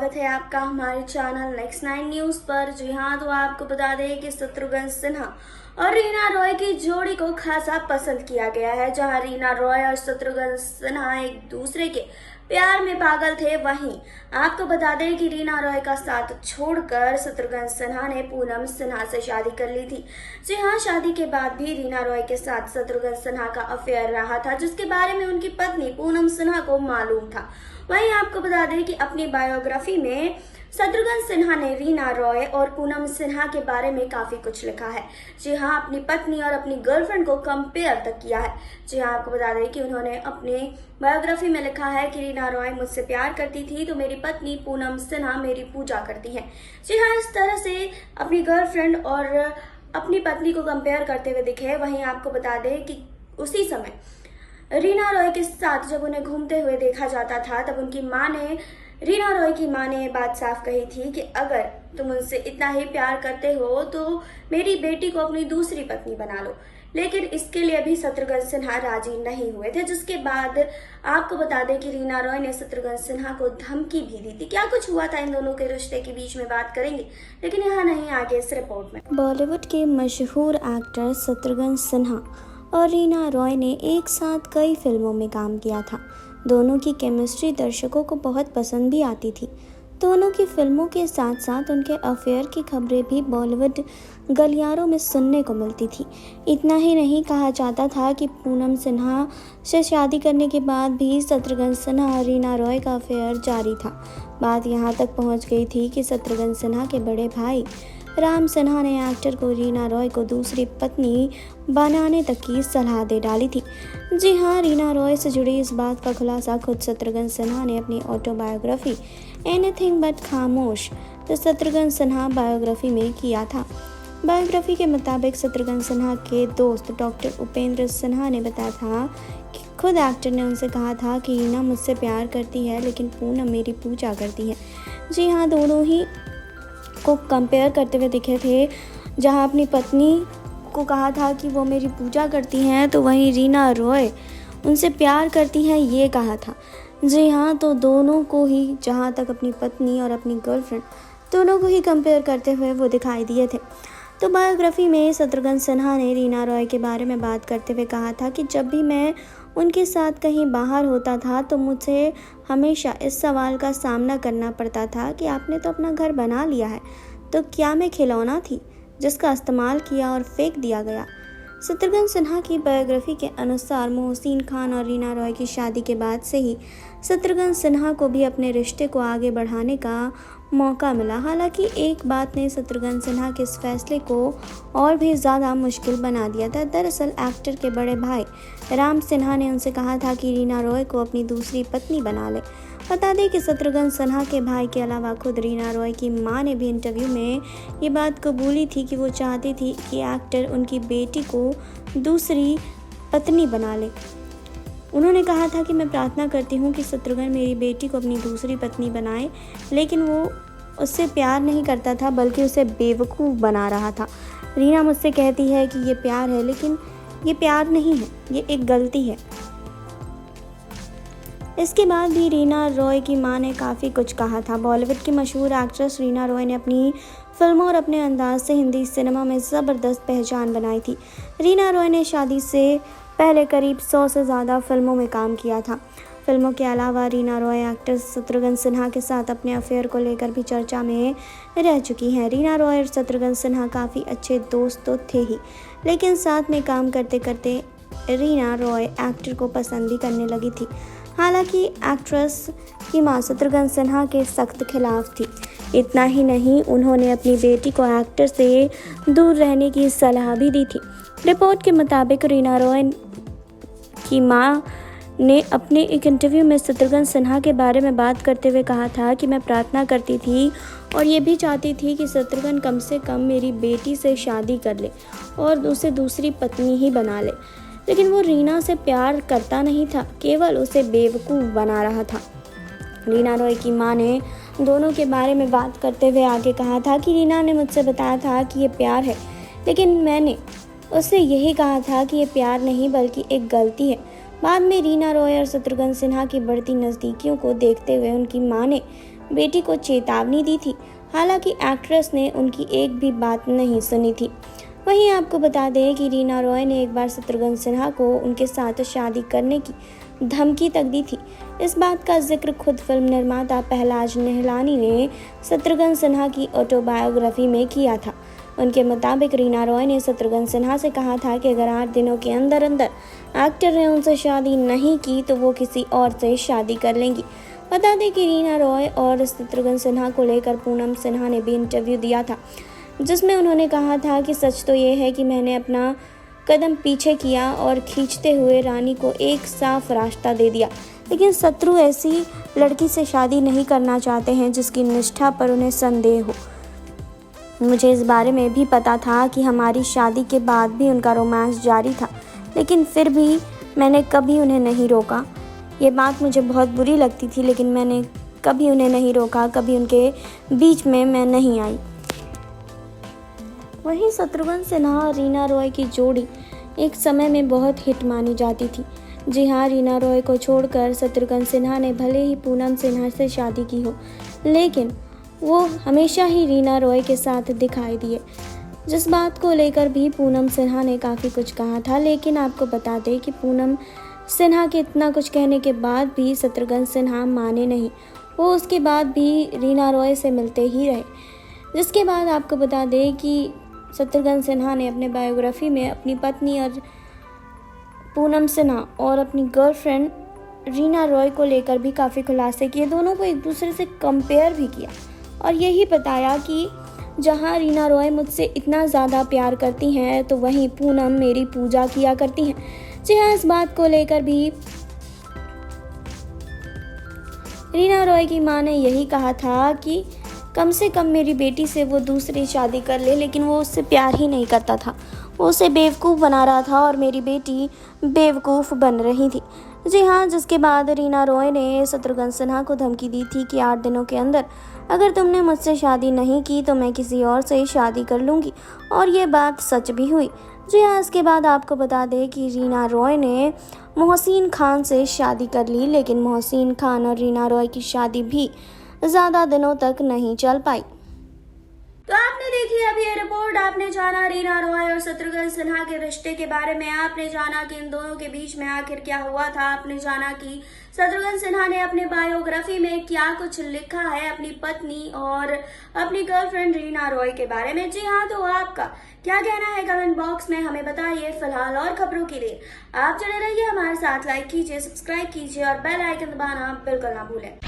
स्वागत है आपका हमारे चैनल नेक्स्ट 9 न्यूज पर। जी हाँ, तो आपको बता दें कि शत्रुघ्न सिन्हा और रीना रॉय की जोड़ी को खासा पसंद किया गया है। जहां रीना रॉय और शत्रुघ्न सिन्हा एक दूसरे के प्यार में पागल थे, वहीं आपको बता दें कि रीना रॉय का साथ छोड़कर शत्रुघ्न सिन्हा ने पूनम सिन्हा से शादी कर ली थी। जी हाँ, शादी के बाद भी रीना रॉय के साथ शत्रुघ्न सिन्हा का अफेयर रहा था, जिसके बारे में उनकी पत्नी पूनम सिन्हा को मालूम था। वहीं आपको बता दें कि अपनी बायोग्राफी में शत्रुघ्न सिन्हा ने रीना रॉय और पूनम सिन्हा के बारे में काफी कुछ लिखा है। जी हाँ, अपनी पत्नी और अपनी गर्लफ्रेंड को कंपेयर तक किया है। जी हाँ, आपको बता दें कि उन्होंने अपनी बायोग्राफी में लिखा है कि रीना रॉय मुझसे प्यार करती थी तो मेरी पत्नी पूनम सिन्हा मेरी पूजा करती है। जी हाँ, इस तरह से अपनी गर्लफ्रेंड और अपनी पत्नी को कंपेयर करते हुए दिखे। वहीं आपको बता दें कि उसी समय रीना रॉय के साथ जब उन्हें घूमते हुए देखा जाता था, तब रीना रॉय की माँ ने बात साफ कही थी कि अगर तुम उनसे इतना ही प्यार करते हो तो मेरी बेटी को अपनी दूसरी पत्नी बना लो। लेकिन इसके लिए भी शत्रुघ्न सिन्हा राजी नहीं हुए थे, जिसके बाद आपको बता दें कि रीना रॉय ने शत्रुघ्न सिन्हा को धमकी भी दी थी। क्या कुछ हुआ था इन दोनों के रिश्ते के बीच में बात करेंगे, लेकिन यहाँ नहीं, आगे इस रिपोर्ट में। बॉलीवुड के मशहूर एक्टर शत्रुघ्न सिन्हा और रीना रॉय ने एक साथ कई फिल्मों में काम किया था। दोनों की केमिस्ट्री दर्शकों को बहुत पसंद भी आती थी। दोनों की फिल्मों के साथ साथ उनके अफेयर की खबरें भी बॉलीवुड गलियारों में सुनने को मिलती थी। इतना ही नहीं, कहा जाता था कि पूनम सिन्हा से शादी करने के बाद भी शत्रुघ्न सिन्हा और रीना रॉय का अफेयर जारी था। बात यहाँ तक पहुँच गई थी कि शत्रुघ्न सिन्हा के बड़े भाई राम सिन्हा ने एक्टर को रीना रॉय को दूसरी पत्नी बनाने तक की सलाह दे डाली थी। जी हाँ, रीना रॉय से जुड़ी इस बात का खुलासा खुद शत्रुघ्न सिन्हा ने अपनी ऑटोबायोग्राफी एनीथिंग बट खामोश द शत्रुघ्न सिन्हा बायोग्राफी में किया था। बायोग्राफी के मुताबिक शत्रुघ्न सिन्हा के दोस्त डॉक्टर उपेंद्र सिन्हा ने बताया था कि खुद एक्टर ने उनसे कहा था कि रीना मुझसे प्यार करती है लेकिन पूनम मेरी पूजा करती है। जी हाँ, दोनों ही को कंपेयर करते हुए दिखे थे। जहां अपनी पत्नी को कहा था कि वो मेरी पूजा करती हैं, तो वहीं रीना रॉय उनसे प्यार करती हैं, ये कहा था। जी हाँ, तो दोनों को ही, जहां तक अपनी पत्नी और अपनी गर्लफ्रेंड दोनों को ही कंपेयर करते हुए वो दिखाई दिए थे। तो बायोग्राफी में शत्रुघ्न सिन्हा ने रीना रॉय के बारे में बात करते हुए कहा था कि जब भी मैं उनके साथ कहीं बाहर होता था तो मुझे हमेशा इस सवाल का सामना करना पड़ता था कि आपने तो अपना घर बना लिया है, तो क्या मैं खिलौना थी जिसका इस्तेमाल किया और फेंक दिया गया। शत्रुघ्न सिन्हा की बायोग्राफी के अनुसार मोहसिन खान और रीना रॉय की शादी के बाद से ही शत्रुघ्न सिन्हा को भी अपने रिश्ते को आगे बढ़ाने का मौका मिला। हालांकि एक बात ने शत्रुघ्न सिन्हा के इस फैसले को और भी ज़्यादा मुश्किल बना दिया था। दरअसल एक्टर के बड़े भाई राम सिन्हा ने उनसे कहा था कि रीना रॉय को अपनी दूसरी पत्नी बना ले। बता दें कि शत्रुघ्न सिन्हा के भाई के अलावा खुद रीना रॉय की मां ने भी इंटरव्यू में ये बात कबूली थी कि वो चाहती थी कि एक्टर उनकी बेटी को दूसरी पत्नी बना ले। उन्होंने कहा था कि मैं प्रार्थना करती हूँ कि शत्रुघ्न मेरी बेटी को अपनी दूसरी पत्नी बनाए, लेकिन वो उससे प्यार नहीं करता था बल्कि उसे बेवकूफ़ बना रहा था। रीना मुझसे कहती है कि ये प्यार है, लेकिन ये प्यार नहीं है, ये एक गलती है। इसके बाद भी रीना रॉय की मां ने काफ़ी कुछ कहा था। बॉलीवुड की मशहूर एक्ट्रेस रीना रॉय ने अपनी फिल्मों और अपने अंदाज से हिंदी सिनेमा में ज़बरदस्त पहचान बनाई थी। रीना रॉय ने शादी से पहले करीब 100 से ज़्यादा फिल्मों में काम किया था। फिल्मों के अलावा रीना रॉय एक्टर शत्रुघ्न सिन्हा के साथ अपने अफेयर को लेकर भी चर्चा में रह चुकी हैं। रीना रॉय और शत्रुघ्न सिन्हा काफ़ी अच्छे दोस्त तो थे ही, लेकिन साथ में काम करते करते रीना रॉय एक्टर को पसंद भी करने लगी थी। हालांकि एक्ट्रेस की मां शत्रुघ्न सिन्हा के सख्त खिलाफ थी। इतना ही नहीं, उन्होंने अपनी बेटी को एक्टर से दूर रहने की सलाह भी दी थी। रिपोर्ट के मुताबिक रीना रॉय की मां ने अपने एक इंटरव्यू में शत्रुघ्न सिन्हा के बारे में बात करते हुए कहा था कि मैं प्रार्थना करती थी और ये भी चाहती थी कि शत्रुघ्न कम से कम मेरी बेटी से शादी कर ले और उसे दूसरी पत्नी ही बना ले, लेकिन वो रीना से प्यार करता नहीं था, केवल उसे बेवकूफ़ बना रहा था। रीना रॉय की मां ने दोनों के बारे में बात करते हुए आगे कहा था कि रीना ने मुझसे बताया था कि ये प्यार है, लेकिन मैंने उससे यही कहा था कि ये प्यार नहीं बल्कि एक गलती है। बाद में रीना रॉय और शत्रुघ्न सिन्हा की बढ़ती नज़दीकियों को देखते हुए उनकी मां ने बेटी को चेतावनी दी थी। हालांकि एक्ट्रेस ने उनकी एक भी बात नहीं सुनी थी। वहीं आपको बता दें कि रीना रॉय ने एक बार शत्रुघ्न सिन्हा को उनके साथ शादी करने की धमकी तक दी थी। इस बात का जिक्र खुद फिल्म निर्माता पहलाज निहलानी ने शत्रुघ्न सिन्हा की ऑटोबायोग्राफी में किया था। उनके मुताबिक रीना रॉय ने शत्रुघ्न सिन्हा से कहा था कि अगर 8 दिनों के अंदर एक्टर ने उनसे शादी नहीं की तो वो किसी और से शादी कर लेंगी। बता दें कि रीना रॉय और शत्रुघ्न सिन्हा को लेकर पूनम सिन्हा ने भी इंटरव्यू दिया था, जिसमें उन्होंने कहा था कि सच तो ये है कि मैंने अपना कदम पीछे किया और खींचते हुए रानी को एक साफ रास्ता दे दिया, लेकिन शत्रु ऐसी लड़की से शादी नहीं करना चाहते हैं जिसकी निष्ठा पर उन्हें संदेह हो। मुझे इस बारे में भी पता था कि हमारी शादी के बाद भी उनका रोमांस जारी था, लेकिन फिर भी मैंने कभी उन्हें नहीं रोका। ये बात मुझे बहुत बुरी लगती थी, लेकिन मैंने कभी उन्हें नहीं रोका, कभी उनके बीच में मैं नहीं आई। वहीं शत्रुघ्न सिन्हा और रीना रॉय की जोड़ी एक समय में बहुत हिट मानी जाती थी। जी हाँ, रीना रॉय को छोड़कर शत्रुघ्न सिन्हा ने भले ही पूनम सिन्हा से शादी की हो, लेकिन वो हमेशा ही रीना रॉय के साथ दिखाई दिए, जिस बात को लेकर भी पूनम सिन्हा ने काफ़ी कुछ कहा था। लेकिन आपको बता दें कि पूनम सिन्हा के इतना कुछ कहने के बाद भी शत्रुघ्न सिन्हा माने नहीं। वो उसके बाद भी रीना रॉय से मिलते ही रहे, जिसके बाद आपको बता दें कि शत्रुघ्न सिन्हा ने अपने बायोग्राफी में अपनी पत्नी और पूनम सिन्हा और अपनी गर्लफ्रेंड रीना रॉय को लेकर भी काफ़ी खुलासे किए। दोनों को एक दूसरे से कंपेयर भी किया और यही बताया कि जहां रीना रॉय मुझसे इतना ज़्यादा प्यार करती हैं तो वहीं पूनम मेरी पूजा किया करती हैं। जी हाँ, इस बात को लेकर भी रीना रॉय की मां ने यही कहा था कि कम से कम मेरी बेटी से वो दूसरी शादी कर ले, लेकिन वो उससे प्यार ही नहीं करता था, वो उसे बेवकूफ़ बना रहा था और मेरी बेटी बेवकूफ़ बन रही थी। जी हाँ, जिसके बाद रीना रॉय ने शत्रुघ्न सिन्हा को धमकी दी थी कि 8 दिनों के अंदर अगर तुमने मुझसे शादी नहीं की तो मैं किसी और से शादी कर लूँगी, और ये बात सच भी हुई। जी हाँ, इसके बाद आपको बता दें कि रीना रॉय ने मोहसिन खान से शादी कर ली, लेकिन मोहसिन खान और रीना रॉय की शादी भी ज़्यादा दिनों तक नहीं चल पाई। तो आपने देखी अभी ये रिपोर्ट, आपने जाना रीना रॉय और शत्रुघ्न सिन्हा के रिश्ते के बारे में, आपने जाना कि इन दोनों के बीच में आखिर क्या हुआ था, आपने जाना कि शत्रुघ्न सिन्हा ने अपने बायोग्राफी में क्या कुछ लिखा है अपनी पत्नी और अपनी गर्लफ्रेंड रीना रॉय के बारे में। जी हाँ, तो आपका क्या कहना है कमेंट बॉक्स में हमें बताइए। फिलहाल और खबरों के लिए आप जुड़े रहिए हमारे साथ, लाइक कीजिए, सब्सक्राइब कीजिए और बेल आइकन दबाना बिल्कुल ना भूलें।